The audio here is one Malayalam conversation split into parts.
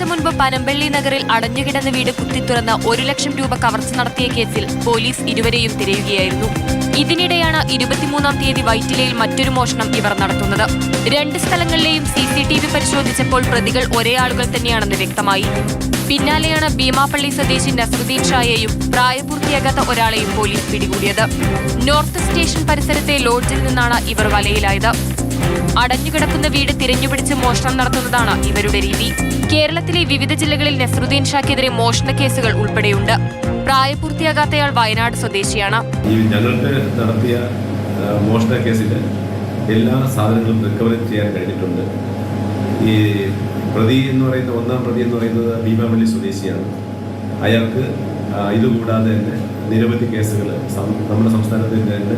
മുൻപ് പനമ്പള്ളി നഗറിൽ അടഞ്ഞുകിടന്ന വീട് കുത്തിത്തുറന്ന് 1 ലക്ഷം രൂപ കവർച്ച നടത്തിയ കേസിൽ പോലീസ് ഇരുവരെയും തിരയുകയായിരുന്നു. ഇതിനിടെയാണ് 23-ാം തീയതി വൈറ്റിലയിൽ മറ്റൊരു മോഷണം ഇവർ നടത്തുന്നത്. 2 സ്ഥലങ്ങളിലെയും CCTV പരിശോധിച്ചപ്പോൾ പ്രതികൾ ഒരേ ആളുകൾ തന്നെയാണെന്ന് വ്യക്തമായി. പിന്നാലെയാണ് ഭീമാപള്ളി സ്വദേശി നസറുദ്ദീൻ ഷായെയും പ്രായപൂർത്തിയാകാത്ത ഒരാളെയും പോലീസ് പിടികൂടിയത്. നോർത്ത് സ്റ്റേഷൻ പരിസരത്തെ ലോഡ്ജിൽ നിന്നാണ് ഇവർ വലയിലായത്. അടഞ്ഞുകിടക്കുന്ന വീട് തിരഞ്ഞുപിടിച്ച് മോഷണം നടത്തുന്നതാണ് ഇവരുടെ രീതി. കേരളത്തിലെ വിവിധ ജില്ലകളിൽ നസറുദ്ദീൻ ഷാക്കെതിരെ മോഷണ കേസുകൾ ഉൾപ്പെടെയുണ്ട്. പ്രായപൂർത്തിയാകാത്തയാൾ വയനാട് സ്വദേശിയാണ്. ഞങ്ങൾക്ക് നടത്തിയ മോഷണ കേസിൽ എല്ലാ സാധനങ്ങളും റിക്കവറി ചെയ്യാൻ കഴിഞ്ഞിട്ടുണ്ട്. ഈ പ്രതി എന്ന് പറയുന്ന ഒന്നാം പ്രതി എന്ന് പറയുന്നത് ഭീമാപള്ളി സ്വദേശിയാണ്. അയാൾക്ക് ഇതുകൂടാതെ തന്നെ നിരവധി കേസുകൾ നമ്മുടെ സംസ്ഥാനത്തിൻ്റെ തന്നെ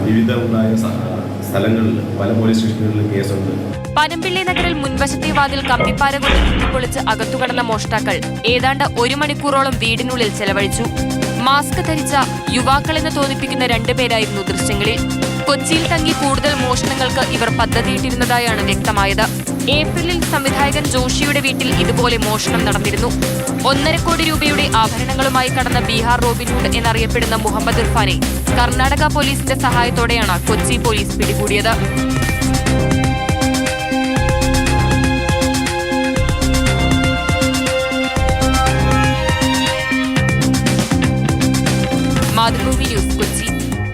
വിവിധങ്ങളായ സ്ഥലങ്ങളിൽ പല പോലീസ് സ്റ്റേഷനുകളിലും കേസുണ്ട്. പനമ്പള്ളി നഗറിൽ മുൻവശത്തെ വാതിൽ കമ്പിപ്പാര കൊണ്ട് കുത്തിപ്പൊളിച്ച് അകത്തുകടന്ന മോഷ്ടാക്കൾ ഏതാണ്ട് 1 മണിക്കൂറോളം വീടിനുള്ളിൽ ചെലവഴിച്ചു. മാസ്ക് ധരിച്ച യുവാക്കളെന്ന് തോന്നിപ്പിക്കുന്ന 2 പേരായിരുന്നു ദൃശ്യങ്ങളിൽ. കൊച്ചിയിൽ തങ്ങി കൂടുതൽ മോഷണങ്ങൾക്ക് ഇവർ പദ്ധതിയിട്ടിരുന്നതായാണ് വ്യക്തമായത്. ഏപ്രിലിൽ സംവിധായകൻ ജോഷിയുടെ വീട്ടിൽ ഇതുപോലെ മോഷണം നടന്നിരുന്നു. 1.5 കോടി രൂപയുടെ ആഭരണങ്ങളുമായി കടന്ന ബീഹാർ റോബിൻഹുഡ് എന്നറിയപ്പെടുന്ന മുഹമ്മദ് ഇർഫാനെ കർണാടക പോലീസിന്റെ സഹായത്തോടെയാണ് കൊച്ചി പോലീസ് പിടികൂടിയത്.